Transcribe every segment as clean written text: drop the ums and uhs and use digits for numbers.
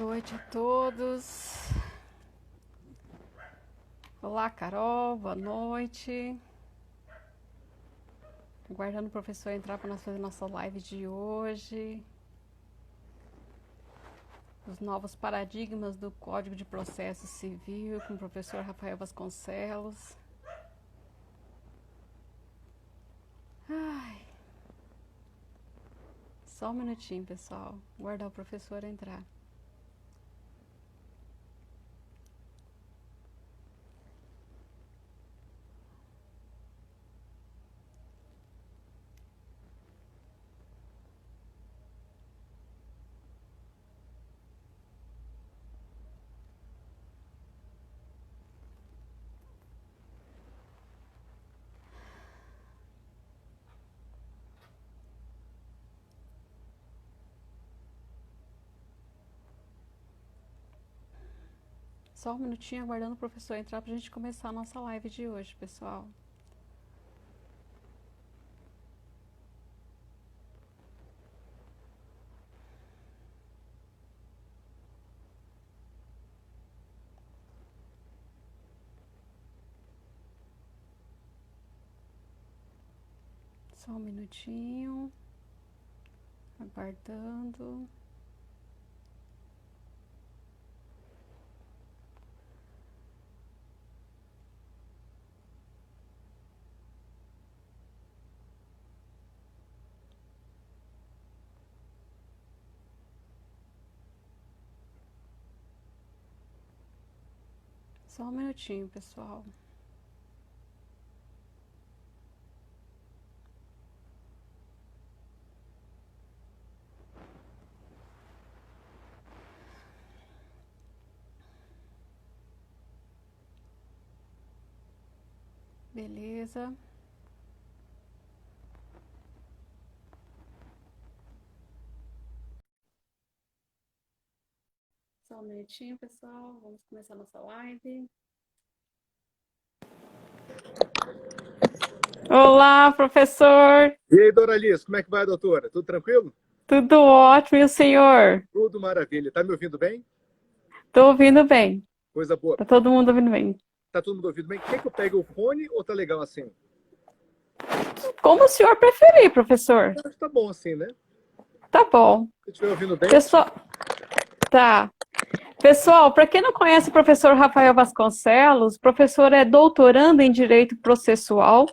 noite a todos. Olá, Carol, boa noite. Aguardando o professor entrar para nós fazer nossa live de hoje. Os novos paradigmas do Código de Processo Civil, com o professor Rafael Vasconcelos. Ai. Só um minutinho, pessoal. Aguardar o professor entrar. Só um minutinho aguardando o professor entrar para a gente começar a nossa live de hoje, pessoal. Só um minutinho. Aguardando. Só um minutinho, pessoal. Beleza. Só um minutinho, pessoal. Vamos começar a nossa live. Olá, professor. E aí, Doralice, como é que vai, doutora? Tudo tranquilo? Tudo ótimo, e o senhor? Tudo maravilha. Tá me ouvindo bem? Tô ouvindo bem. Coisa boa. Tá todo mundo ouvindo bem. Tá todo mundo ouvindo bem? Quer que eu pegue o fone ou tá legal assim? Como o senhor preferir, professor? Acho que tá bom assim, né? Tá bom. Se estiver ouvindo bem... Pessoal, tá. Pessoal, para quem não conhece o professor Rafael Vasconcelos, o professor é doutorando em Direito Processual,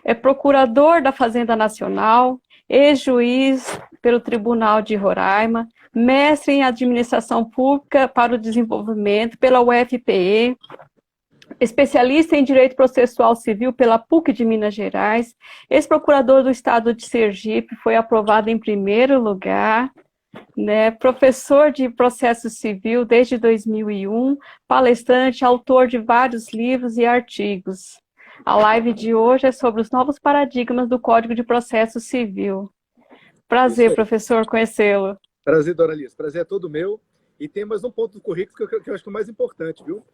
é procurador da Fazenda Nacional, ex-juiz pelo Tribunal de Roraima, mestre em Administração Pública para o Desenvolvimento pela UFPE, especialista em Direito Processual Civil pela PUC de Minas Gerais, ex-procurador do Estado de Sergipe, foi aprovado em primeiro lugar, né, professor de processo civil desde 2001, palestrante, autor de vários livros e artigos. A live de hoje é sobre os novos paradigmas do Código de Processo Civil. Prazer, professor, conhecê-lo. Prazer, Doralice. Prazer é todo meu. E tem mais um ponto do currículo que eu acho que é o mais importante, viu?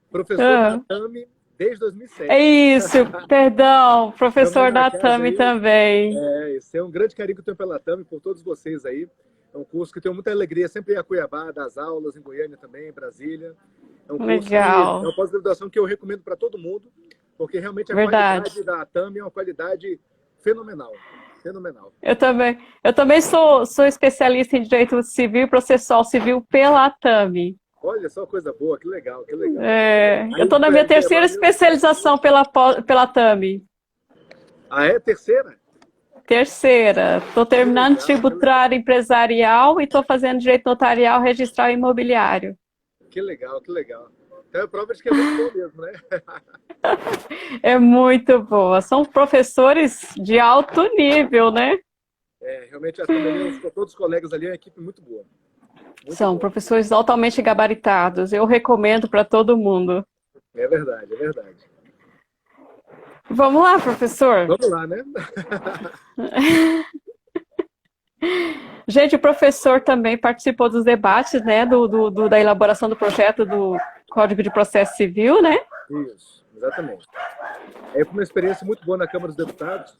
Professor da ATAMI desde 2007. É isso, perdão, professor da ATAMI também. Esse é um grande carinho que eu tenho pela ATAMI, por todos vocês aí. É um curso que eu tenho muita alegria, sempre ir a Cuiabá, das aulas, em Goiânia também, em Brasília. É um curso que, é uma pós-graduação que eu recomendo para todo mundo, porque realmente a qualidade da ATAMI é uma qualidade fenomenal. Fenomenal. Eu também sou especialista em Direito Civil e Processual Civil pela ATAMI. Olha só, coisa boa, que legal, que legal. Eu estou na minha terceira especialização pela ATAMI. Ah, é? Terceira? Terceira. Estou terminando tributário empresarial e estou fazendo direito notarial, registral e imobiliário. Que legal, que legal. Então é prova de que é muito bom mesmo, né? É muito boa. São professores de alto nível, né? Realmente, todos os colegas ali, é uma equipe muito boa. São professores altamente gabaritados. Eu recomendo para todo mundo. É verdade, é verdade. Vamos lá, professor? Vamos lá, né? Gente, o professor também participou dos debates, né, da elaboração do projeto do Código de Processo Civil, né? Isso, exatamente. Foi uma experiência muito boa na Câmara dos Deputados.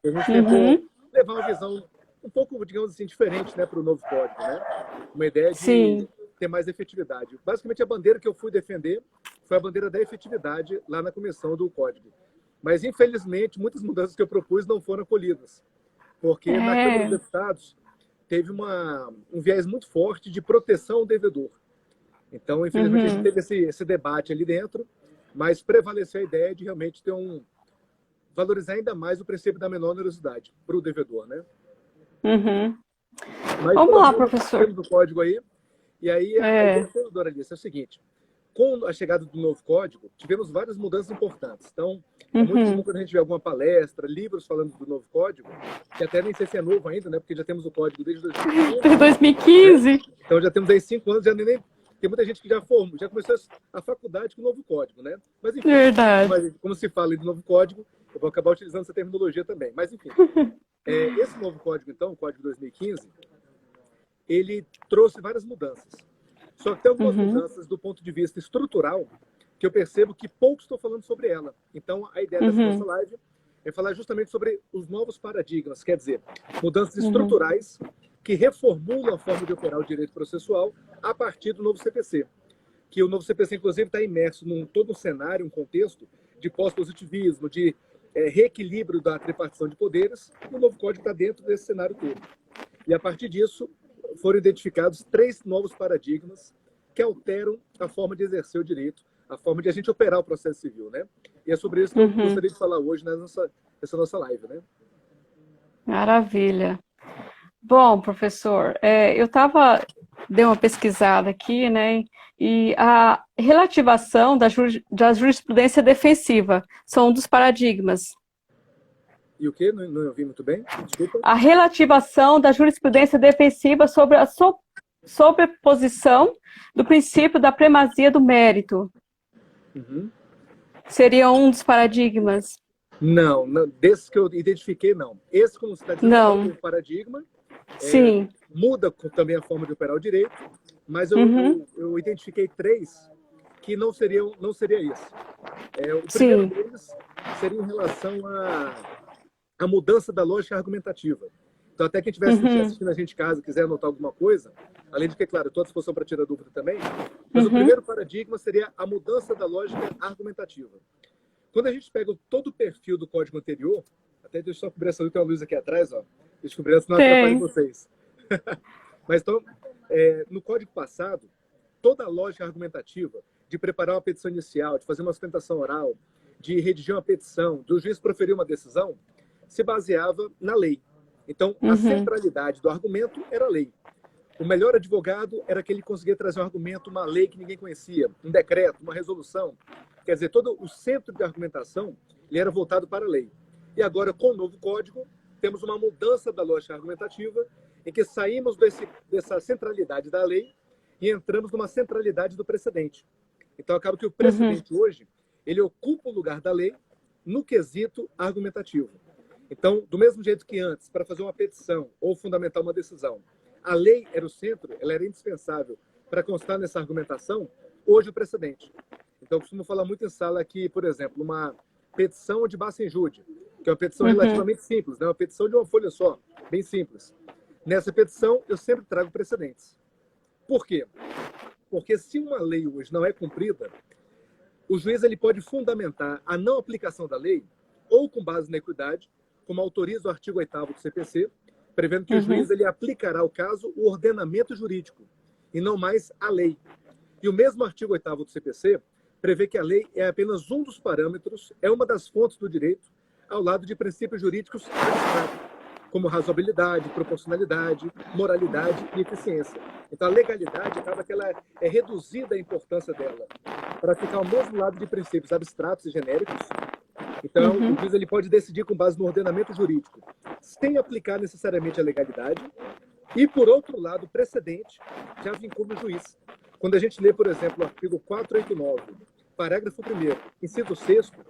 A gente tentou levar uma visão um pouco, digamos assim, diferente, né, para o novo código, né? Uma ideia de ter mais efetividade. Basicamente, a bandeira que eu fui defender foi a bandeira da efetividade lá na comissão do Código. Mas, infelizmente, muitas mudanças que eu propus não foram acolhidas, porque na Câmara dos Deputados teve um viés muito forte de proteção ao devedor. Então, infelizmente, a gente teve esse debate ali dentro, mas prevaleceu a ideia de realmente ter valorizar ainda mais o princípio da menor onerosidade para o devedor, né? Mas, vamos lá, professor. Temos o código aí, e aí a ideia, doutora Alice, é o seguinte: com a chegada do novo código, tivemos várias mudanças importantes. Então, é muito bom quando a gente vê alguma palestra, livros falando do novo código, que até nem sei se é novo ainda, né? Porque já temos o código desde 2015. Desde 2015. Né? Então, já temos aí 5 anos, já nem tem muita gente que já começou a faculdade com o novo código, né? Mas, enfim, como se fala do novo código, eu vou acabar utilizando essa terminologia também. Mas, enfim, esse novo código, então, o Código 2015, ele trouxe várias mudanças. Só que tem algumas mudanças do ponto de vista estrutural que eu percebo que pouco estou falando sobre ela. Então, a ideia dessa nossa live é falar justamente sobre os novos paradigmas, quer dizer, mudanças estruturais que reformulam a forma de operar o direito processual a partir do novo CPC. Que o novo CPC, inclusive, está imerso num todo um cenário, um contexto de pós-positivismo, de reequilíbrio da tripartição de poderes, e o novo código está dentro desse cenário todo. E, a partir disso, foram identificados 3 novos paradigmas que alteram a forma de exercer o direito, a forma de a gente operar o processo civil, né? E é sobre isso que eu gostaria de falar hoje nessa nossa live, né? Maravilha. Bom, professor, eu dei uma pesquisada aqui, né? E a relativação da jurisprudência defensiva são um dos paradigmas. E o quê? Não ouvi muito bem? Desculpa. A relativação da jurisprudência defensiva sobre a sobreposição do princípio da primazia do mérito. Seria um dos paradigmas? Não, desses que eu identifiquei, não. Esse, como você está dizendo, é um paradigma. Sim. Muda também a forma de operar o direito, mas eu identifiquei 3 que não seria isso. O primeiro deles seria em relação à mudança da lógica argumentativa. Então, até quem estiver assistindo a gente em casa, quiser anotar alguma coisa, além de que, claro, estou à disposição para tirar dúvida também, mas o primeiro paradigma seria a mudança da lógica argumentativa. Quando a gente pega todo o perfil do código anterior, até deixa eu só cobrir essa luz, tem uma luz aqui atrás, ó. Deixa eu cobrir essa, não atrapalha vocês. Mas então, no código passado, toda a lógica argumentativa de preparar uma petição inicial, de fazer uma sustentação oral, de redigir uma petição, do juiz proferir uma decisão, se baseava na lei. Então, a centralidade do argumento era a lei. O melhor advogado era aquele que conseguia trazer um argumento, uma lei que ninguém conhecia, um decreto, uma resolução. Quer dizer, todo o centro de argumentação ele era voltado para a lei. E agora, com o novo código, temos uma mudança da lógica argumentativa, em que saímos dessa centralidade da lei e entramos numa centralidade do precedente. Então, acaba que o precedente hoje, ele ocupa o lugar da lei no quesito argumentativo. Então, do mesmo jeito que antes, para fazer uma petição ou fundamentar uma decisão, a lei era o centro, ela era indispensável para constar nessa argumentação, hoje o precedente. Então, eu costumo falar muito em sala que, por exemplo, uma petição de bassa injúria, que é uma petição relativamente simples, né? Uma petição de uma folha só, bem simples. Nessa petição, eu sempre trago precedentes. Por quê? Porque se uma lei hoje não é cumprida, o juiz ele pode fundamentar a não aplicação da lei ou com base na equidade, como autoriza o artigo 8º do CPC, prevendo que o juiz ele aplicará ao caso o ordenamento jurídico e não mais a lei. E o mesmo artigo 8º do CPC prevê que a lei é apenas um dos parâmetros, é uma das fontes do direito, ao lado de princípios jurídicos abstratos, como razoabilidade, proporcionalidade, moralidade e eficiência. Então, a legalidade acaba que ela é reduzida a importância dela para ficar ao mesmo lado de princípios abstratos e genéricos. Então, o juiz ele pode decidir com base no ordenamento jurídico, sem aplicar necessariamente a legalidade. E, por outro lado, o precedente já vincula o juiz. Quando a gente lê, por exemplo, o artigo 489, parágrafo 1º, inciso 6º,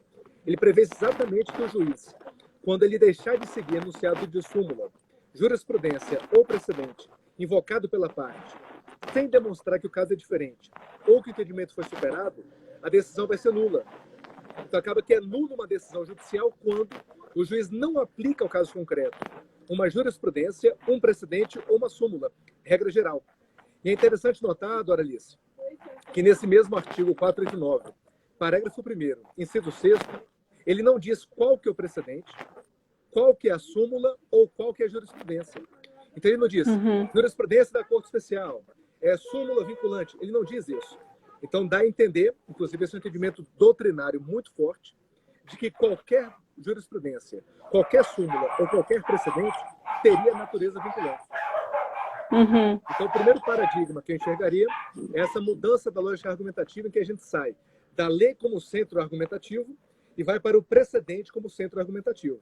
ele prevê exatamente que o juiz, quando ele deixar de seguir enunciado de súmula, jurisprudência ou precedente invocado pela parte, sem demonstrar que o caso é diferente ou que o entendimento foi superado, a decisão vai ser nula. Então, acaba que é nula uma decisão judicial quando o juiz não aplica ao caso concreto uma jurisprudência, um precedente ou uma súmula, regra geral. E é interessante notar, Doralice, que nesse mesmo artigo 489, parágrafo 1º, inciso 6º, ele não diz qual que é o precedente, qual que é a súmula ou qual que é a jurisprudência. Então ele não diz jurisprudência da Corte Especial, súmula vinculante, ele não diz isso. Então dá a entender, inclusive esse é um entendimento doutrinário muito forte, de que qualquer jurisprudência, qualquer súmula ou qualquer precedente teria natureza vinculante. Então, o primeiro paradigma que eu enxergaria é essa mudança da lógica argumentativa em que a gente sai da lei como centro argumentativo e vai para o precedente como centro argumentativo.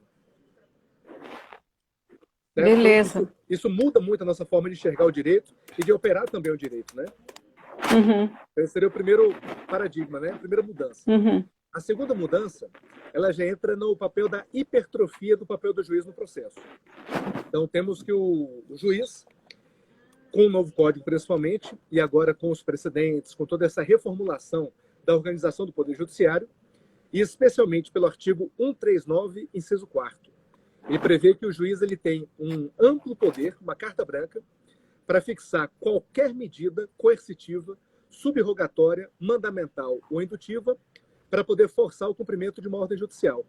Certo? Beleza. Então, isso muda muito a nossa forma de enxergar o direito e de operar também o direito, né? Então, esse seria o primeiro paradigma, né? A primeira mudança. A segunda mudança, ela já entra no papel da hipertrofia do papel do juiz no processo. Então, temos que o juiz, com o novo código principalmente, e agora com os precedentes, com toda essa reformulação da organização do Poder Judiciário, e especialmente pelo artigo 139, inciso 4º. Ele prevê que o juiz ele tem um amplo poder, uma carta branca, para fixar qualquer medida coercitiva, subrogatória, mandamental ou indutiva, para poder forçar o cumprimento de uma ordem judicial.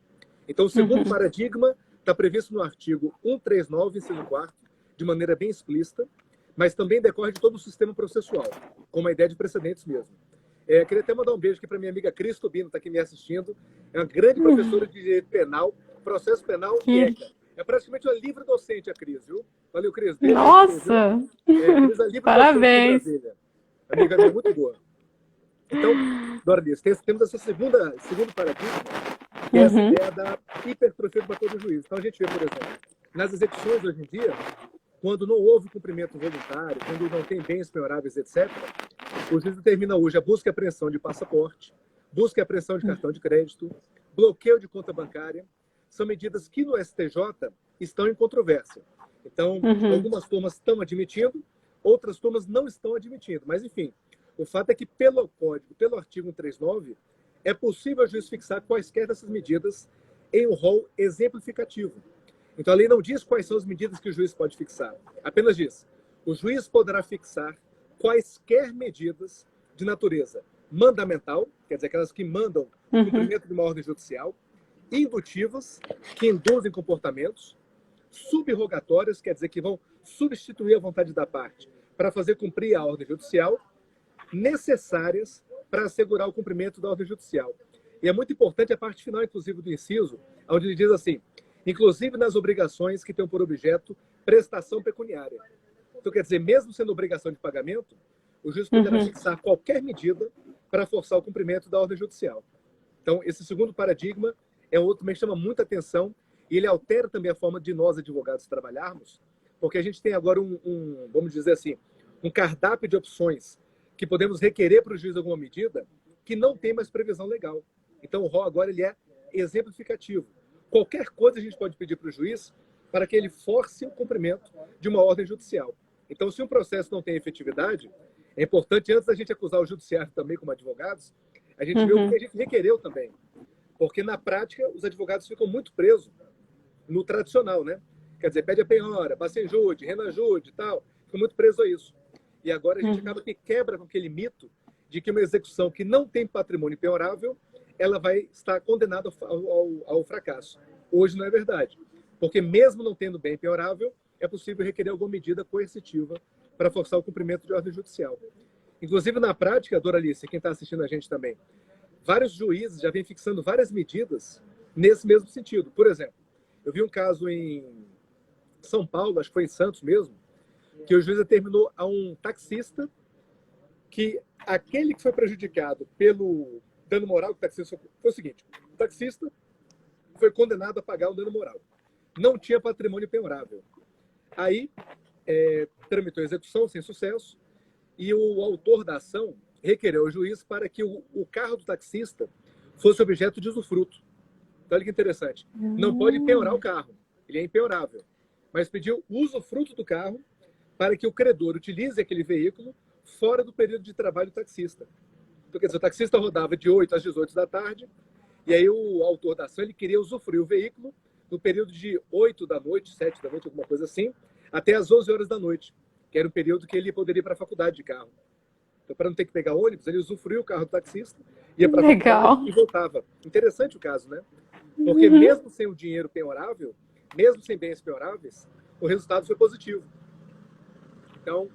Então, o segundo paradigma está previsto no artigo 139, inciso 4º, de maneira bem explícita, mas também decorre de todo o sistema processual, com uma ideia de precedentes mesmo. Queria até mandar um beijo aqui para minha amiga Cris Tubino, que está aqui me assistindo. É uma grande professora de direito penal, processo penal e ética. É praticamente uma livre docente a Cris, viu? Valeu, Cris. Beijo. Nossa! Cris é livre Parabéns! docente de Brasília. Amiga minha muito boa. Então, Doralice, temos esse segundo paradigma, que é essa ideia da hipertrofia do papel do juiz. Então, a gente vê, por exemplo, nas execuções hoje em dia, quando não houve cumprimento voluntário, quando não tem bens penhoráveis, etc., o juiz determina hoje a busca e apreensão de passaporte, busca e apreensão de cartão de crédito, bloqueio de conta bancária. São medidas que no STJ estão em controvérsia. Então, algumas turmas estão admitindo, outras turmas não estão admitindo. Mas, enfim, o fato é que pelo Código, pelo artigo 139, é possível o juiz fixar quaisquer dessas medidas em um rol exemplificativo. Então, a lei não diz quais são as medidas que o juiz pode fixar. Apenas diz, o juiz poderá fixar quaisquer medidas de natureza mandamental, quer dizer, aquelas que mandam o cumprimento de uma ordem judicial, indutivas, que induzem comportamentos, subrogatórias, quer dizer, que vão substituir a vontade da parte para fazer cumprir a ordem judicial, necessárias para assegurar o cumprimento da ordem judicial. E é muito importante a parte final, inclusive, do inciso, onde ele diz assim, inclusive nas obrigações que têm por objeto prestação pecuniária. Então, quer dizer, mesmo sendo obrigação de pagamento, o juiz poderá fixar qualquer medida para forçar o cumprimento da ordem judicial. Então, esse segundo paradigma é outro também que chama muita atenção e ele altera também a forma de nós, advogados, trabalharmos, porque a gente tem agora vamos dizer assim, um cardápio de opções que podemos requerer para o juiz alguma medida que não tem mais previsão legal. Então, o rol agora ele é exemplificativo. Qualquer coisa a gente pode pedir para o juiz para que ele force o cumprimento de uma ordem judicial. Então, se um processo não tem efetividade, é importante, antes da gente acusar o judiciário também como advogados, a gente vê o que a gente requereu também. Porque, na prática, os advogados ficam muito presos no tradicional, né? Quer dizer, pede a penhora, bacenjude, renajude e tal, ficam muito presos a isso. E agora a gente acaba que quebra com aquele mito de que uma execução que não tem patrimônio penhorável, ela vai estar condenada ao fracasso. Hoje não é verdade. Porque mesmo não tendo bem penhorável, é possível requerer alguma medida coercitiva para forçar o cumprimento de ordem judicial. Inclusive, na prática, Doralice, quem está assistindo a gente também, vários juízes já vêm fixando várias medidas nesse mesmo sentido. Por exemplo, eu vi um caso em São Paulo, acho que foi em Santos mesmo, que o juiz determinou a um taxista que aquele que foi prejudicado pelo dano moral que o taxista foi o seguinte, o taxista foi condenado a pagar o dano moral. Não tinha patrimônio penhorável. Aí, tramitou a execução sem sucesso e o autor da ação requereu ao juiz para que o carro do taxista fosse objeto de usufruto. Então, olha que interessante. Não pode penhorar o carro, ele é impenhorável. Mas pediu o usufruto do carro para que o credor utilize aquele veículo fora do período de trabalho do taxista. Então, quer dizer, o taxista rodava de 8 às 18 da tarde e aí o autor da ação ele queria usufruir o veículo no período de 8 da noite, 7 da noite, alguma coisa assim, até às 11 horas da noite. que era o período que ele poderia ir para a faculdade de carro. Então, para não ter que pegar ônibus, ele usufruiu o carro do taxista, ia para a faculdade e voltava. Interessante o caso, né? Porque mesmo sem o dinheiro penhorável, mesmo sem bens penhoráveis, o resultado foi positivo. Então,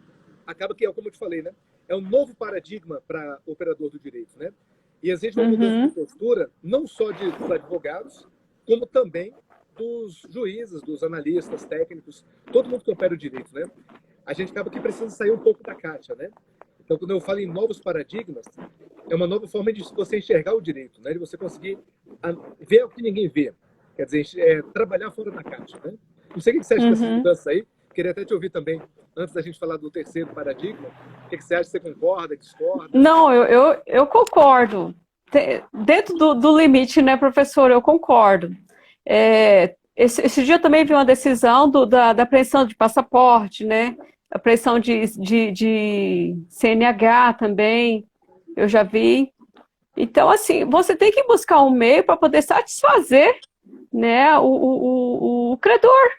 acaba que, como eu te falei, né? É um novo paradigma para o operador do direito, né? E existe uma mudança de postura, não só dos advogados, como também dos juízes, dos analistas, técnicos, todo mundo que opera o direito, né? A gente acaba que precisa sair um pouco da caixa, né? Então, quando eu falo em novos paradigmas, é uma nova forma de você enxergar o direito, né? De você conseguir ver o que ninguém vê. Quer dizer, trabalhar fora da caixa, né? Não sei o que você acha dessas mudanças aí. Queria até te ouvir também, antes da gente falar do terceiro paradigma. O que você acha? Você concorda, discorda? Não, eu concordo. Dentro do limite, né, professor, eu concordo. Esse dia eu também vi uma decisão da apreensão de passaporte, né? Apreensão de CNH também, eu já vi. Então, assim, você tem que buscar um meio para poder satisfazer, né, o credor.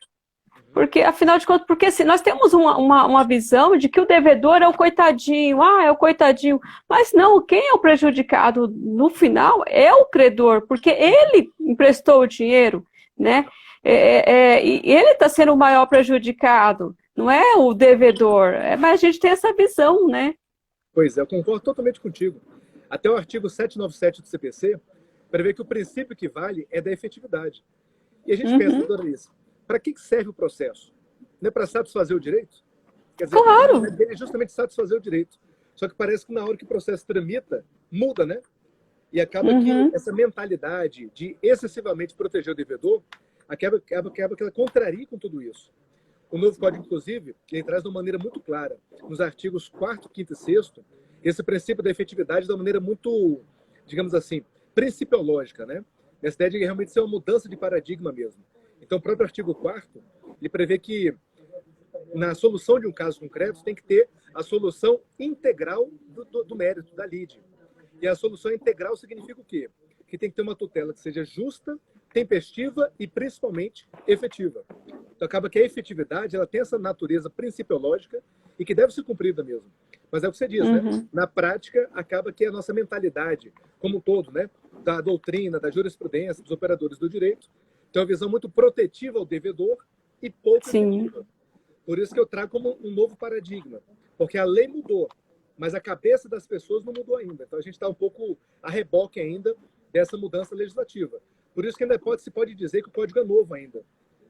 Porque, afinal de contas, porque assim, nós temos uma visão de que o devedor é o coitadinho, é o coitadinho. Mas não, quem é o prejudicado no final é o credor, porque ele emprestou o dinheiro, né? E ele está sendo o maior prejudicado, não é o devedor. Mas a gente tem essa visão, né? Pois é, eu concordo totalmente contigo. Até o artigo 797 do CPC prevê que o princípio que vale é da efetividade. E a gente pensa, doutora Alice, para que serve o processo? Não é para satisfazer o direito? Quer dizer, claro. Ele é justamente satisfazer o direito. Só que parece que na hora que o processo tramita, muda, né? E acaba que essa mentalidade de excessivamente proteger o devedor, acaba que ela contraria com tudo isso. O novo Código, inclusive, ele traz de uma maneira muito clara, nos artigos 4º, 5º e 6º, esse princípio da efetividade de uma maneira muito, digamos assim, principiológica, né? Essa ideia de realmente ser uma mudança de paradigma mesmo. Então, o próprio artigo 4º, ele prevê que na solução de um caso concreto tem que ter a solução integral do mérito, da lide. E a solução integral significa o quê? Que tem que ter uma tutela que seja justa, tempestiva e, principalmente, efetiva. Então, acaba que a efetividade ela tem essa natureza principiológica e que deve ser cumprida mesmo. Mas é o que você diz, né? Na prática, acaba que a nossa mentalidade, como um todo, né? Da doutrina, da jurisprudência, dos operadores do direito, tem uma visão muito protetiva ao devedor e pouco efetiva. Por isso que eu trago como um novo paradigma. Porque a lei mudou, mas a cabeça das pessoas não mudou ainda. Então, a gente está um pouco a reboque ainda dessa mudança legislativa. Por isso que ainda se pode dizer que o código é novo ainda.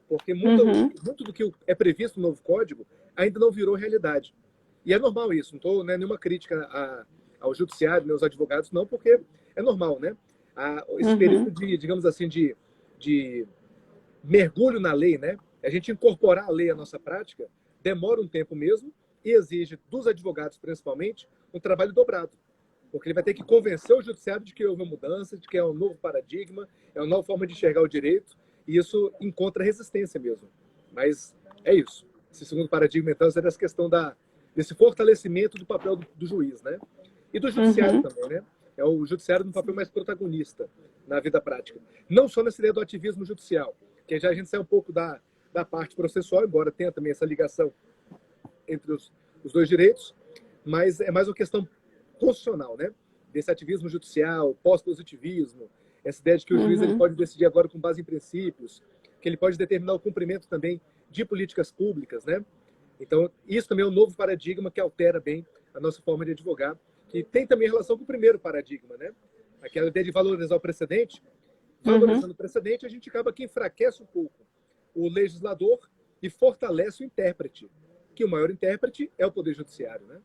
Porque muito do que é previsto no novo código ainda não virou realidade. E é normal isso. Não estou nenhuma crítica ao judiciário, aos advogados, não, porque é normal, né? Esse período de, digamos assim, de mergulho na lei, né? A gente incorporar a lei à nossa prática demora um tempo mesmo e exige dos advogados, principalmente, um trabalho dobrado. Porque ele vai ter que convencer o judiciário de que houve uma mudança, de que é um novo paradigma, é uma nova forma de enxergar o direito, e isso encontra resistência mesmo. Mas é isso. Esse segundo paradigma, então, seria essa questão desse fortalecimento do papel do juiz, né? E do judiciário também, né? É o judiciário no papel mais protagonista na vida prática. Não só nessa ideia do ativismo judicial, que já a gente sai um pouco da parte processual, embora tenha também essa ligação entre os dois direitos, mas é mais uma questão constitucional, né? Desse ativismo judicial, pós-positivismo, essa ideia de que o juiz ele pode decidir agora com base em princípios, que ele pode determinar o cumprimento também de políticas públicas, né? Então, isso também é um novo paradigma que altera bem a nossa forma de advogar, que tem também relação com o primeiro paradigma, né? Aquela ideia de valorizar o precedente. Valorizando o precedente, a gente acaba que enfraquece um pouco o legislador e fortalece o intérprete, que o maior intérprete é o Poder Judiciário, né?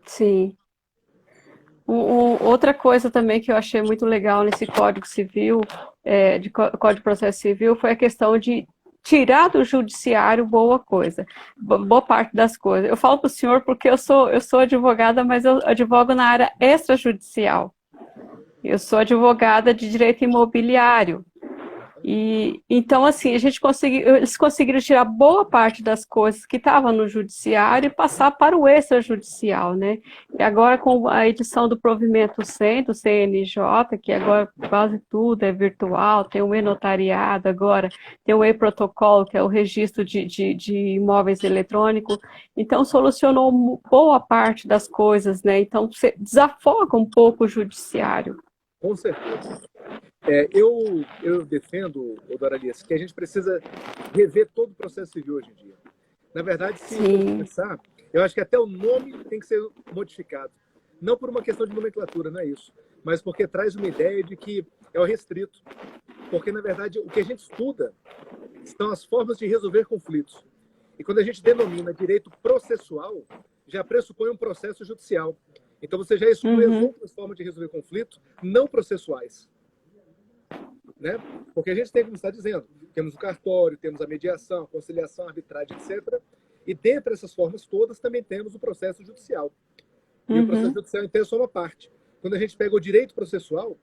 Sim. Outra coisa também que eu achei muito legal nesse Código Civil, Código de Processo Civil, foi a questão de tirar do judiciário boa parte das coisas. Eu falo para o senhor porque eu sou advogada, mas eu advogo na área extrajudicial. Eu sou advogada de direito imobiliário. E então, assim, eles conseguiram tirar boa parte das coisas que estavam no judiciário e passar para o extrajudicial, né? E agora, com a edição do provimento 100, do CNJ, que agora quase tudo é virtual, tem o e-notariado agora, tem o e-protocolo, que é o registro de imóveis eletrônico, então solucionou boa parte das coisas, né? Então, você desafoga um pouco o judiciário. Com certeza. Eu defendo, Doralice, que a gente precisa rever todo o processo civil hoje em dia. Na verdade, se for pensar, eu acho que até o nome tem que ser modificado. Não por uma questão de nomenclatura, não é isso. Mas porque traz uma ideia de que é o restrito. Porque, na verdade, o que a gente estuda são as formas de resolver conflitos. E quando a gente denomina direito processual, já pressupõe um processo judicial. Então, você já exclui as outras formas de resolver conflito não processuais. Né? Porque a gente tem, como está dizendo, temos o cartório, temos a mediação, a conciliação, a arbitragem, etc. E dentre essas formas todas também temos o processo judicial. E o processo judicial, então, é só uma parte. Quando a gente pega o direito processual,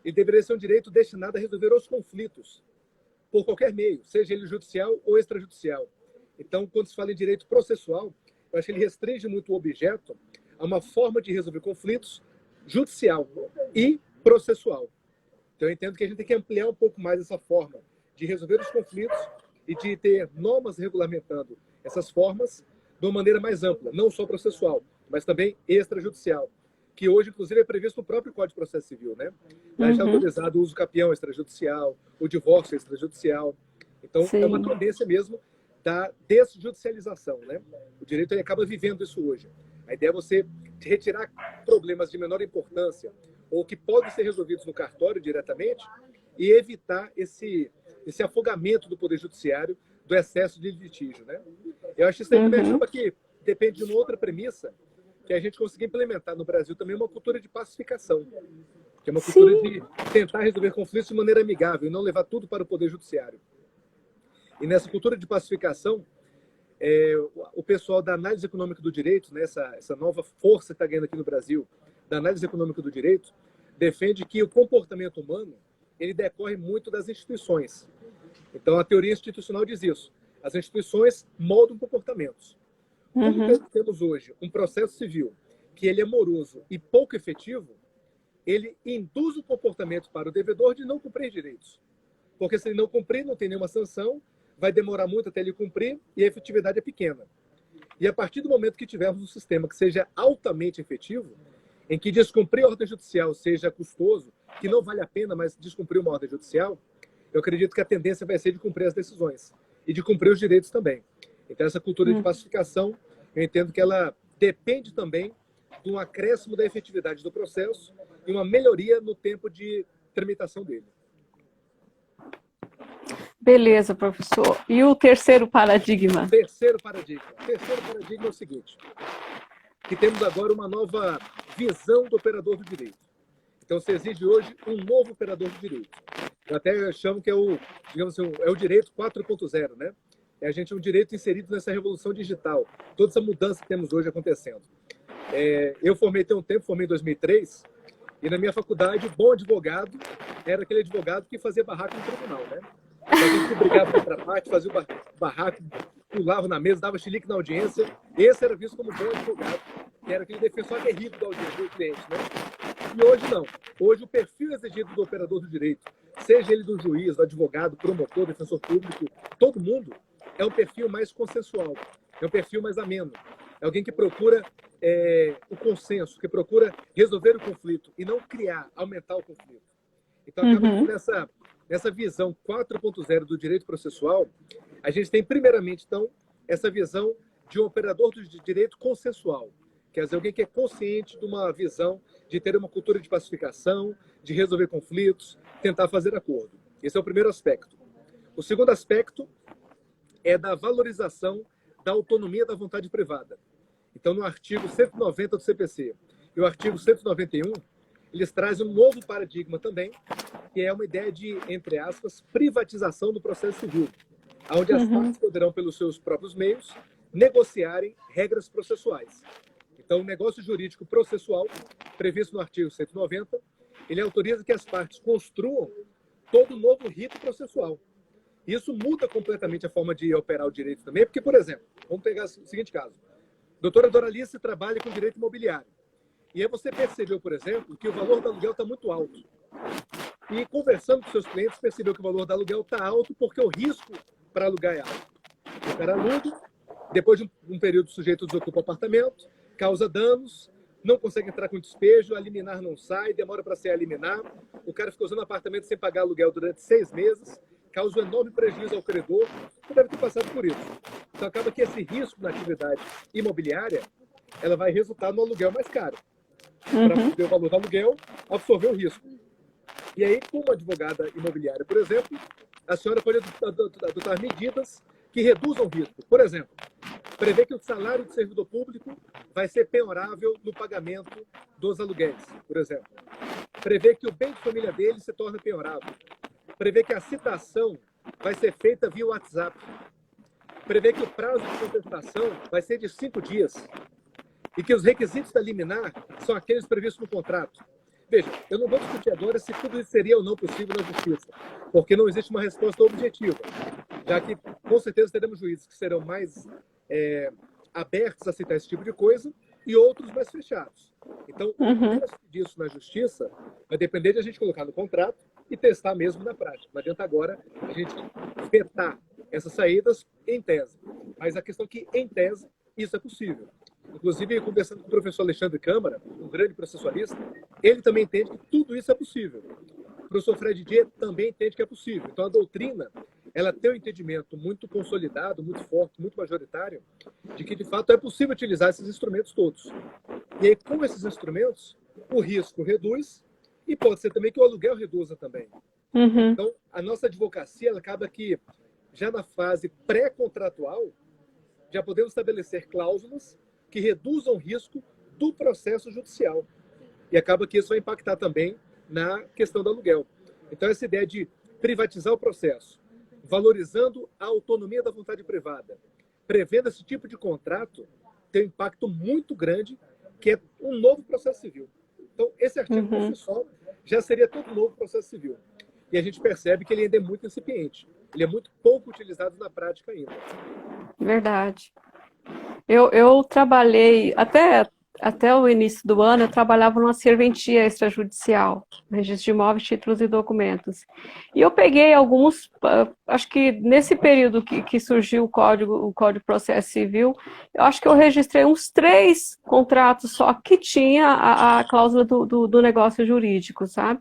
ele deveria ser um direito destinado a resolver os conflitos, por qualquer meio, seja ele judicial ou extrajudicial. Então, quando se fala em direito processual, eu acho que ele restringe muito o objeto a uma forma de resolver conflitos judicial e processual. Então, eu entendo que a gente tem que ampliar um pouco mais essa forma de resolver os conflitos e de ter normas regulamentando essas formas de uma maneira mais ampla, não só processual, mas também extrajudicial, que hoje, inclusive, é previsto no próprio Código de Processo Civil, né? Já é autorizado o uso capião extrajudicial, o divórcio extrajudicial. Então, é uma tendência mesmo da desjudicialização, né? O direito ele acaba vivendo isso hoje. A ideia é você retirar problemas de menor importância ou que podem ser resolvidos no cartório diretamente e evitar esse afogamento do Poder Judiciário do excesso de litígio, né? Eu acho isso aí também acaba que depende de uma outra premissa que a gente conseguir implementar no Brasil também uma cultura de pacificação, que é uma cultura de tentar resolver conflitos de maneira amigável e não levar tudo para o Poder Judiciário. E nessa cultura de pacificação, o pessoal da análise econômica do direito, né, essa nova força que está ganhando aqui no Brasil, da análise econômica do direito, defende que o comportamento humano ele decorre muito das instituições. Então, a teoria institucional diz isso. As instituições moldam comportamentos. Como temos hoje um processo civil que ele é moroso e pouco efetivo, ele induz o comportamento para o devedor de não cumprir direitos. Porque se ele não cumprir, não tem nenhuma sanção, vai demorar muito até ele cumprir e a efetividade é pequena. E a partir do momento que tivermos um sistema que seja altamente efetivo, em que descumprir a ordem judicial seja custoso, que não vale a pena, mas descumprir uma ordem judicial, eu acredito que a tendência vai ser de cumprir as decisões e de cumprir os direitos também. Então, essa cultura de pacificação, eu entendo que ela depende também de um acréscimo da efetividade do processo e uma melhoria no tempo de tramitação dele. Beleza, professor. E o terceiro paradigma? Terceiro paradigma é o seguinte, que temos agora uma nova visão do operador do direito. Então, se exige hoje um novo operador do direito. Eu até chamo que é o, digamos assim, é o direito 4.0, né? É um direito inserido nessa revolução digital, toda essa mudança que temos hoje acontecendo. Eu formei tem um tempo, formei em 2003, e na minha faculdade, o bom advogado era aquele advogado que fazia barraco no tribunal, né? A gente brigava contra a parte, fazia o barraco, pulava na mesa, dava chilique na audiência. Esse era visto como bom advogado, que era aquele defensor aguerrido da audiência do cliente, né? E hoje não. Hoje o perfil exigido do operador do direito, seja ele do juiz, do advogado, promotor, defensor público, todo mundo, é um perfil mais consensual, é um perfil mais ameno. É alguém que procura o consenso, que procura resolver o conflito e não criar, aumentar o conflito. Então, acaba que nessa visão 4.0 do direito processual, a gente tem, primeiramente, então, essa visão de um operador do direito consensual. Quer dizer, alguém que é consciente de uma visão de ter uma cultura de pacificação, de resolver conflitos, tentar fazer acordo. Esse é o primeiro aspecto. O segundo aspecto é da valorização da autonomia da vontade privada. Então, no artigo 190 do CPC e o artigo 191, eles trazem um novo paradigma também, que é uma ideia de, entre aspas, privatização do processo civil, onde as partes poderão, pelos seus próprios meios, negociarem regras processuais. Então, o negócio jurídico processual, previsto no artigo 190, ele autoriza que as partes construam todo novo rito processual. Isso muda completamente a forma de operar o direito também, porque, por exemplo, vamos pegar o seguinte caso. A doutora Doralice trabalha com direito imobiliário. E aí você percebeu, por exemplo, que o valor do aluguel está muito alto. E conversando com seus clientes, percebeu que o valor do aluguel está alto porque o risco para alugar é alto. O cara aluga, depois de um período sujeito desocupa o apartamento, causa danos, não consegue entrar com despejo, a liminar não sai, demora para ser a liminar, o cara fica usando o apartamento sem pagar aluguel durante 6 meses, causa um enorme prejuízo ao credor, você deve ter passado por isso. Então acaba que esse risco na atividade imobiliária, ela vai resultar no aluguel mais caro. Para poder o valor do aluguel, absorver o risco. E aí, como advogada imobiliária, por exemplo, a senhora pode adotar medidas que reduzam o risco. Por exemplo, prever que o salário do servidor público vai ser penhorável no pagamento dos aluguéis, por exemplo. Prever que o bem de família dele se torna penhorável. Prever que a citação vai ser feita via WhatsApp. Prever que o prazo de contestação vai ser de 5 dias. E que os requisitos da liminar são aqueles previstos no contrato. Veja, eu não vou discutir agora se tudo isso seria ou não possível na justiça, porque não existe uma resposta objetiva, já que com certeza teremos juízes que serão mais abertos a aceitar esse tipo de coisa e outros mais fechados. Então, o teste disso na justiça vai depender de a gente colocar no contrato e testar mesmo na prática. Não adianta agora a gente vetar essas saídas em tese. Mas a questão é que, em tese, isso é possível. Inclusive, conversando com o professor Alexandre Câmara, um grande processualista, ele também entende que tudo isso é possível. O professor Fred Dier também entende que é possível. Então, a doutrina, ela tem um entendimento muito consolidado, muito forte, muito majoritário, de que, de fato, é possível utilizar esses instrumentos todos. E aí, com esses instrumentos, o risco reduz e pode ser também que o aluguel reduza também. Então, a nossa advocacia, ela acaba que, já na fase pré-contratual, já podemos estabelecer cláusulas que reduzam o risco do processo judicial. E acaba que isso vai impactar também na questão do aluguel. Então, essa ideia de privatizar o processo, valorizando a autonomia da vontade privada, prevendo esse tipo de contrato, tem um impacto muito grande, que é um novo processo civil. Então, esse artigo por si só já seria todo um novo processo civil. E a gente percebe que ele ainda é muito incipiente. Ele é muito pouco utilizado na prática ainda. Verdade. Eu trabalhei, até o início do ano, eu trabalhava numa serventia extrajudicial, registro de imóveis, títulos e documentos. E eu peguei alguns, acho que nesse período que surgiu o Código de Processo Civil, eu acho que eu registrei uns 3 contratos só que tinha a cláusula do negócio jurídico, sabe?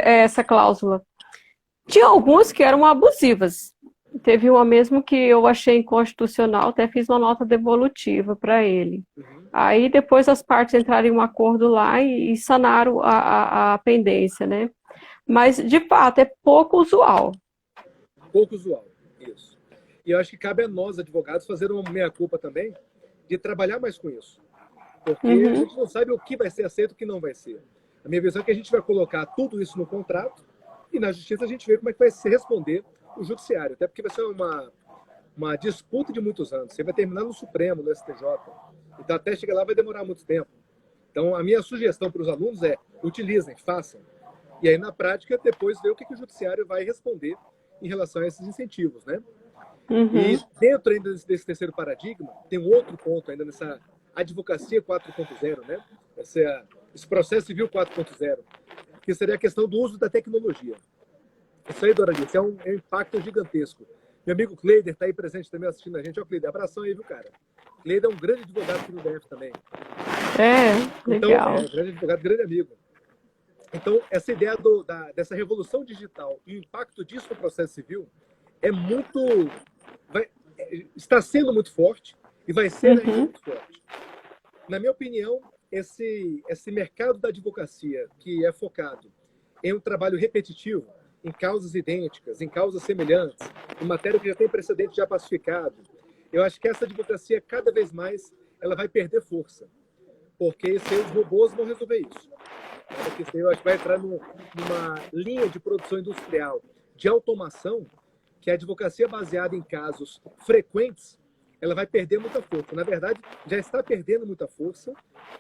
Essa cláusula. Tinha algumas que eram abusivas. Teve uma mesmo que eu achei inconstitucional, até fiz uma nota devolutiva para ele. Aí depois as partes entraram em um acordo lá e sanaram a pendência, né? Mas, de fato, é pouco usual. Pouco usual, isso. E eu acho que cabe a nós, advogados, fazer uma meia-culpa também de trabalhar mais com isso. Porque a gente não sabe o que vai ser aceito e o que não vai ser. A minha visão é que a gente vai colocar tudo isso no contrato e na justiça a gente vê como é que vai se responder o judiciário. Até porque vai ser uma disputa de muitos anos. Você vai terminar no Supremo, no STJ. Então, até chegar lá vai demorar muito tempo. Então, a minha sugestão para os alunos é utilizem, façam. E aí, na prática, depois ver o que o judiciário vai responder em relação a esses incentivos, né? E dentro ainda desse terceiro paradigma, tem um outro ponto ainda nessa advocacia 4.0, né? Esse processo civil 4.0, que seria a questão do uso da tecnologia. Isso aí, Doralice, é um impacto gigantesco. Meu amigo Cleider está aí presente também assistindo a gente. Ó, Cleider, abração aí, viu, cara? Cleider é um grande advogado aqui no DF também. Legal. Então, grande advogado, grande amigo. Então, essa ideia dessa revolução digital e o impacto disso no processo civil é está sendo muito forte e vai ser ainda muito forte. Na minha opinião, esse mercado da advocacia que é focado em um trabalho repetitivo, em causas idênticas, em causas semelhantes, em matéria que já tem precedente já pacificado, eu acho que essa advocacia, cada vez mais, ela vai perder força. Porque os robôs vão resolver isso. Porque eu acho que vai entrar numa linha de produção industrial de automação, que a advocacia baseada em casos frequentes, ela vai perder muita força. Na verdade, já está perdendo muita força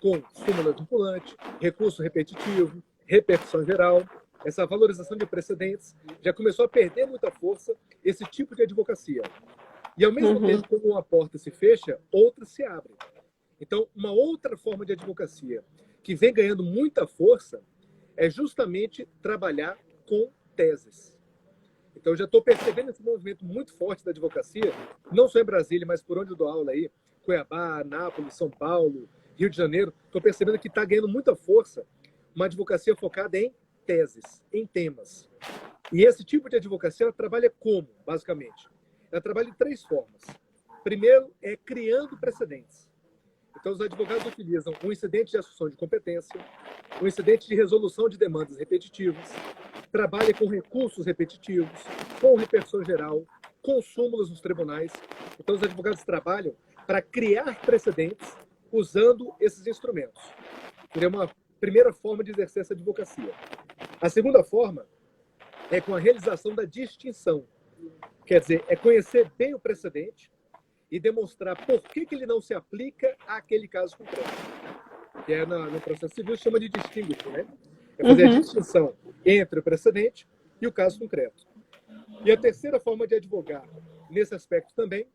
com súmula vinculante, recurso repetitivo, repercussão geral. essa valorização de precedentes, já começou a perder muita força esse tipo de advocacia. E, ao mesmo tempo, quando uma porta se fecha, outra se abre. Então, uma outra forma de advocacia que vem ganhando muita força é justamente trabalhar com teses. Então, eu já estou percebendo esse movimento muito forte da advocacia, não só em Brasília, mas por onde eu dou aula aí, Cuiabá, Anápolis, São Paulo, Rio de Janeiro, estou percebendo que está ganhando muita força uma advocacia focada em teses, em temas. E esse tipo de advocacia, ela trabalha como, basicamente? Ela trabalha de 3 formas. Primeiro, é criando precedentes. Então, os advogados utilizam um incidente de assunção de competência, um incidente de resolução de demandas repetitivas, trabalha com recursos repetitivos, com repercussão geral, com súmulas nos tribunais. Então, os advogados trabalham para criar precedentes usando esses instrumentos. Seria uma primeira forma de exercer essa advocacia. A segunda forma é com a realização da distinção. Quer dizer, é conhecer bem o precedente e demonstrar por que ele não se aplica àquele caso concreto. Que é no processo civil, chama de distinguish, né? É fazer a distinção entre o precedente e o caso concreto. E a terceira forma de advogar nesse aspecto também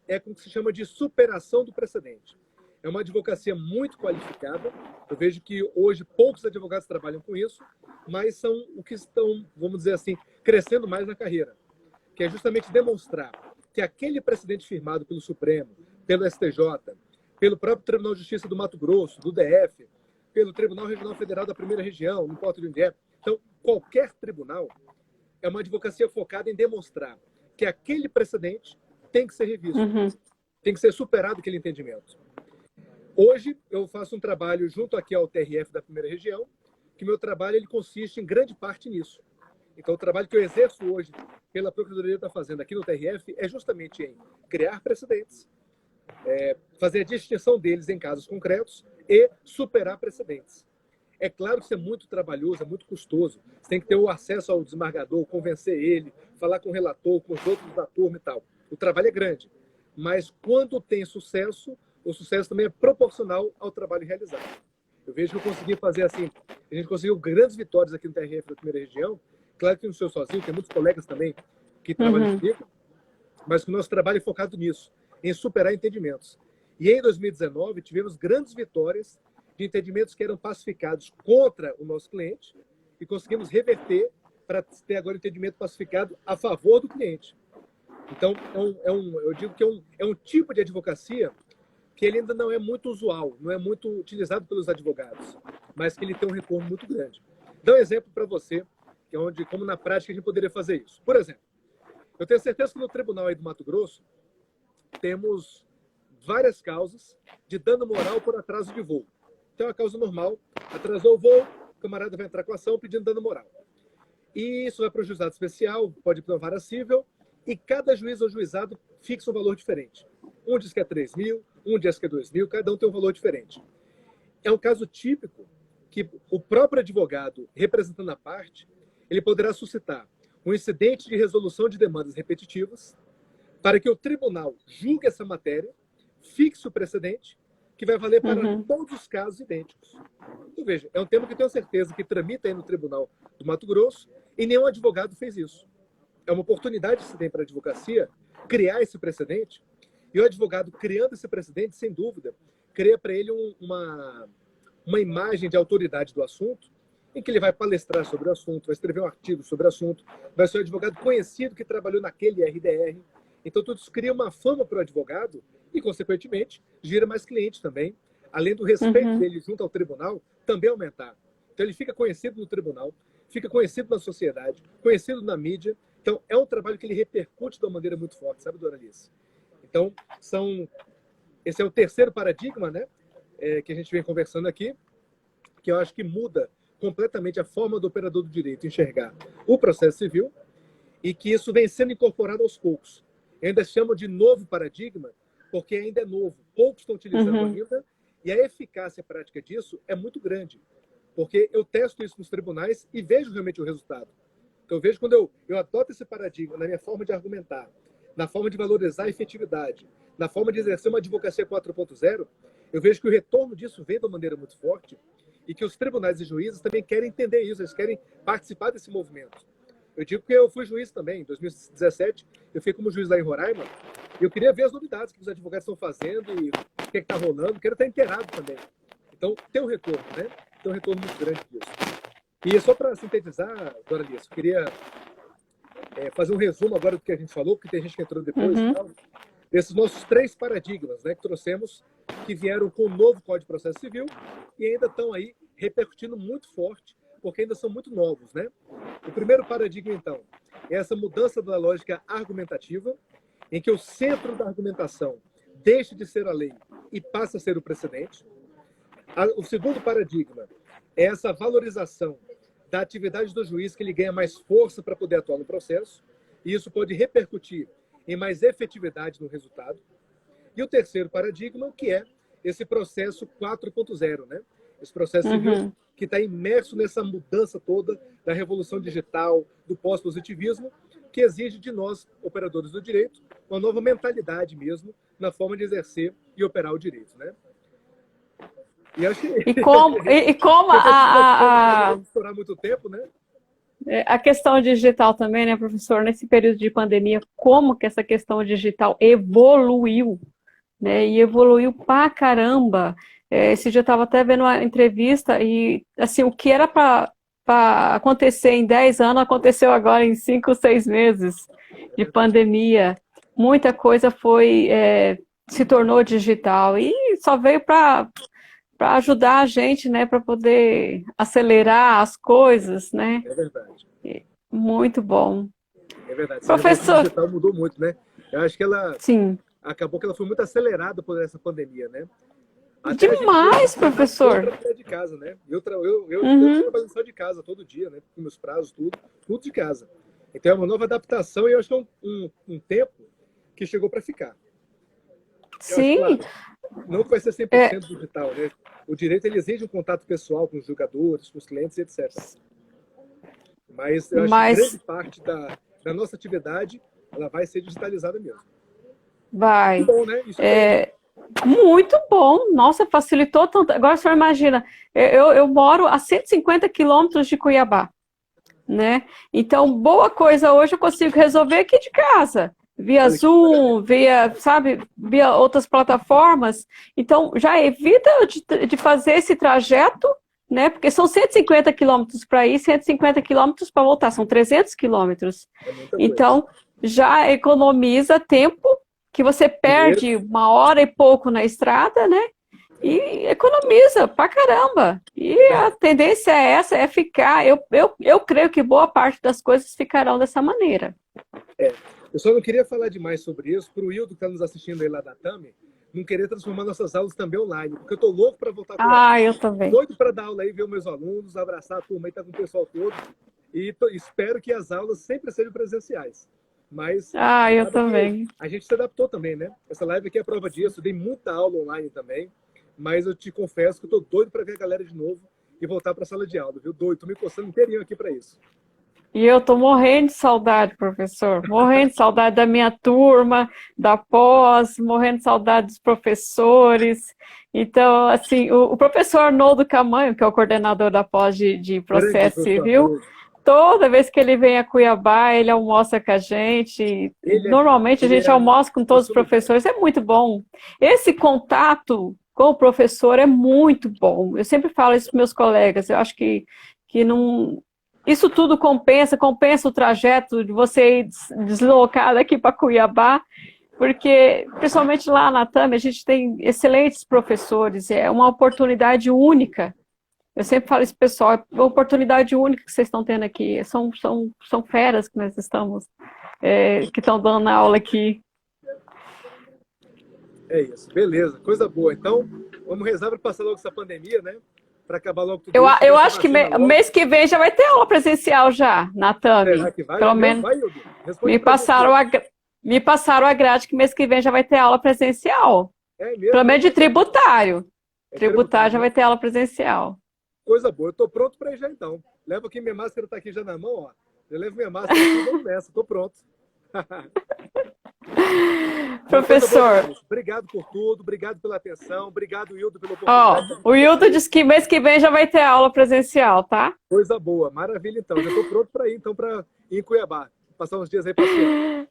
é com o que se chama de superação do precedente. É uma advocacia muito qualificada. Eu vejo que hoje poucos advogados trabalham com isso, mas são o que estão, vamos dizer assim, crescendo mais na carreira, que é justamente demonstrar que aquele precedente firmado pelo Supremo, pelo STJ, pelo próprio Tribunal de Justiça do Mato Grosso, do DF, pelo Tribunal Regional Federal da Primeira Região, não importa de onde é. Então, qualquer tribunal é uma advocacia focada em demonstrar que aquele precedente tem que ser revisto, tem que ser superado aquele entendimento. Hoje, eu faço um trabalho junto aqui ao TRF da Primeira Região, que meu trabalho ele consiste em grande parte nisso. Então, o trabalho que eu exerço hoje pela Procuradoria da Fazenda aqui no TRF é justamente em criar precedentes, fazer a distinção deles em casos concretos e superar precedentes. É claro que isso é muito trabalhoso, é muito custoso. Você tem que ter o acesso ao desembargador, convencer ele, falar com o relator, com os outros da turma e tal. O trabalho é grande, mas quando tem sucesso, o sucesso também é proporcional ao trabalho realizado. Eu vejo que eu consegui fazer assim, a gente conseguiu grandes vitórias aqui no TRF da Primeira Região. Claro que não sou sozinho, tem muitos colegas também que trabalham comigo, mas o nosso trabalho é focado nisso, em superar entendimentos. E em 2019 tivemos grandes vitórias de entendimentos que eram pacificados contra o nosso cliente e conseguimos reverter para ter agora entendimento pacificado a favor do cliente. Então, eu digo que é um tipo de advocacia que ele ainda não é muito usual, não é muito utilizado pelos advogados, mas que ele tem um retorno muito grande. Dá um exemplo para você, que é onde, como na prática a gente poderia fazer isso. Por exemplo, eu tenho certeza que no tribunal aí do Mato Grosso temos várias causas de dano moral por atraso de voo. Então, é uma causa normal, atrasou o voo, o camarada vai entrar com a ação pedindo dano moral. E isso vai para o juizado especial, pode ir para uma vara cível, e cada juiz ou juizado fixa um valor diferente. Um diz que é 3 mil, um diz que é 2 mil, cada um tem um valor diferente. É um caso típico que o próprio advogado, representando a parte, ele poderá suscitar um incidente de resolução de demandas repetitivas para que o tribunal julgue essa matéria, fixe o precedente, que vai valer para todos os casos idênticos. Então, veja, é um tema que eu tenho certeza que tramita aí no Tribunal do Mato Grosso e nenhum advogado fez isso. É uma oportunidade que se tem para a advocacia criar esse precedente e o advogado criando esse precedente, sem dúvida, cria para ele uma imagem de autoridade do assunto, em que ele vai palestrar sobre o assunto, vai escrever um artigo sobre o assunto, vai ser um advogado conhecido que trabalhou naquele RDR. Então, tudo isso cria uma fama para o advogado e, consequentemente, gira mais clientes também. Além do respeito dele junto ao tribunal, também aumentar. Então, ele fica conhecido no tribunal, fica conhecido na sociedade, conhecido na mídia. Então, é um trabalho que ele repercute de uma maneira muito forte, sabe, dona Alice? Então, esse é o terceiro paradigma, né, que a gente vem conversando aqui, que eu acho que muda completamente a forma do operador do direito enxergar o processo civil e que isso vem sendo incorporado aos poucos. Eu ainda chamo de novo paradigma, porque ainda é novo. Poucos estão utilizando ainda, e a eficácia prática disso é muito grande, porque eu testo isso nos tribunais e vejo realmente o resultado. Então, eu vejo quando eu adoto esse paradigma na minha forma de argumentar, na forma de valorizar a efetividade, na forma de exercer uma advocacia 4.0, eu vejo que o retorno disso vem de uma maneira muito forte e que os tribunais e juízes também querem entender isso, eles querem participar desse movimento. Eu digo que eu fui juiz também, em 2017, eu fiquei como juiz lá em Roraima, e eu queria ver as novidades que os advogados estão fazendo e o que está rolando, quero estar inteirado também. Então, tem um retorno, né? Tem um retorno muito grande disso. E só para sintetizar, Dona Alice, eu queria fazer um resumo agora do que a gente falou, porque tem gente que entrou depois, desses nossos 3 paradigmas, né, que trouxemos, que vieram com o novo Código de Processo Civil e ainda estão aí repercutindo muito forte, porque ainda são muito novos, né? O primeiro paradigma, então, é essa mudança da lógica argumentativa, em que o centro da argumentação deixa de ser a lei e passa a ser o precedente. O segundo paradigma é essa valorização da atividade do juiz, que ele ganha mais força para poder atuar no processo, e isso pode repercutir em mais efetividade no resultado. E o terceiro paradigma, que é esse processo 4.0, né? Esse processo civil que está imerso nessa mudança toda da revolução digital, do pós-positivismo, que exige de nós, operadores do direito, uma nova mentalidade mesmo na forma de exercer e operar o direito, né? E acho que estourar muito tempo, né? A questão digital também, né, professor? Nesse período de pandemia, como que essa questão digital evoluiu, né? E evoluiu pra caramba. Esse dia eu estava até vendo uma entrevista e, assim, o que era para acontecer em 10 anos, aconteceu agora em 5, 6 meses de pandemia. Muita coisa se tornou digital e só veio para ajudar a gente, né, para poder acelerar as coisas, né? É verdade. Muito bom. É verdade. Professor, a digital mudou muito, né? Eu acho que sim, acabou que ela foi muito acelerada por essa pandemia, né? Até demais, professor. De casa, né? Eu trabalho só de casa todo dia, né? Com meus prazos, tudo de casa. Então é uma nova adaptação e eu acho que é um tempo que chegou para ficar. Sim. Claro, não vai ser 100% digital, né? O direito ele exige um contato pessoal com os jogadores, com os clientes, etc. Mas eu acho que grande parte da nossa atividade ela vai ser digitalizada mesmo. Vai. Muito bom, né? Isso muito bom. Nossa, facilitou tanto. Agora, o senhor imagina, eu moro a 150 quilômetros de Cuiabá, né? Então, boa coisa hoje eu consigo resolver aqui de casa. Via Zoom, via outras plataformas. Então, já evita de fazer esse trajeto, né? Porque são 150 quilômetros para ir, 150 quilômetros para voltar, são 300 quilômetros. Então, já economiza tempo, que você perde 1 hora e pouco na estrada, né? E economiza pra caramba. E a tendência é ficar. Eu creio que boa parte das coisas ficarão dessa maneira. Eu só não queria falar demais sobre isso para o Hildo, que está nos assistindo aí lá da Tami, não querer transformar nossas aulas também online, porque eu estou louco para voltar com eu também. Doido para dar aula aí, ver os meus alunos, abraçar a turma aí, estar com o pessoal todo. E espero que as aulas sempre sejam presenciais. Mas eu também. A gente se adaptou também, né? Essa live aqui é a prova disso. Eu dei muita aula online também, mas eu te confesso que eu tô doido para ver a galera de novo e voltar para a sala de aula, viu? Doido, tô me coçando inteirinho aqui para isso. E eu tô morrendo de saudade, professor. Morrendo de saudade da minha turma, da pós, morrendo de saudade dos professores. Então, assim, o professor Arnoldo Camanho, que é o coordenador da pós de processo civil, toda vez que ele vem a Cuiabá, ele almoça com a gente. Normalmente a gente almoça com todos os professores, é muito bom. Esse contato com o professor é muito bom. Eu sempre falo isso para meus colegas, eu acho que não... Isso tudo compensa o trajeto de você ir deslocar daqui para Cuiabá, porque, principalmente lá na Tami, a gente tem excelentes professores, é uma oportunidade única. Eu sempre falo isso, pessoal, é uma oportunidade única que vocês estão tendo aqui. São feras que nós estamos, que estão dando aula aqui. É isso, beleza, coisa boa. Então, vamos rezar para passar logo essa pandemia, né? Para acabar logo tudo isso. Eu acho que mês que vem já vai ter aula presencial já, na Tami. Será que vai? Pelo menos. Me passaram a grade que mês que vem já vai ter aula presencial. Mesmo? Pelo menos de tributário. Tributário já vai ter aula presencial. Coisa boa, eu tô pronto para ir já então. Levo aqui, minha máscara tá aqui já na mão, ó. Eu levo minha máscara e vamos nessa, tô pronto. Professor. Obrigado por tudo, obrigado pela atenção, obrigado, Hildo, pela oportunidade. O Hildo disse que mês que vem já vai ter aula presencial, tá? Coisa boa, maravilha então. Já estou pronto para ir, então, para ir em Cuiabá. Passar uns dias aí passeando.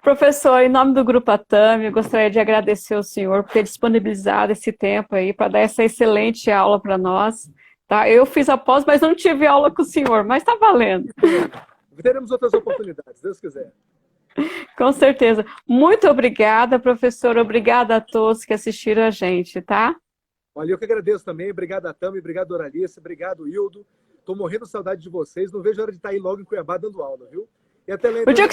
Professor, em nome do Grupo Atami, eu gostaria de agradecer ao senhor por ter disponibilizado esse tempo aí para dar essa excelente aula para nós. Tá? Eu fiz a pós, mas não tive aula com o senhor, mas está valendo. Teremos outras oportunidades, se Deus quiser. Com certeza. Muito obrigada, professor. Obrigada a todos que assistiram a gente, tá? Olha, eu que agradeço também. Obrigado a Tami, obrigado a Doralice, obrigado, Hildo. Estou morrendo de saudade de vocês. Não vejo a hora de estar aí logo em Cuiabá dando aula, viu? E até lá, o dia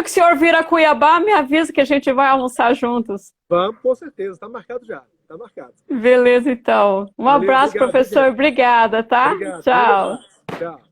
que o senhor vir a Cuiabá, me avisa que a gente vai almoçar juntos. Vamos, com certeza. Está marcado já. Está marcado. Beleza, então. Um abraço, obrigado, professor. Obrigada, tá? Obrigado. Tchau. Tchau.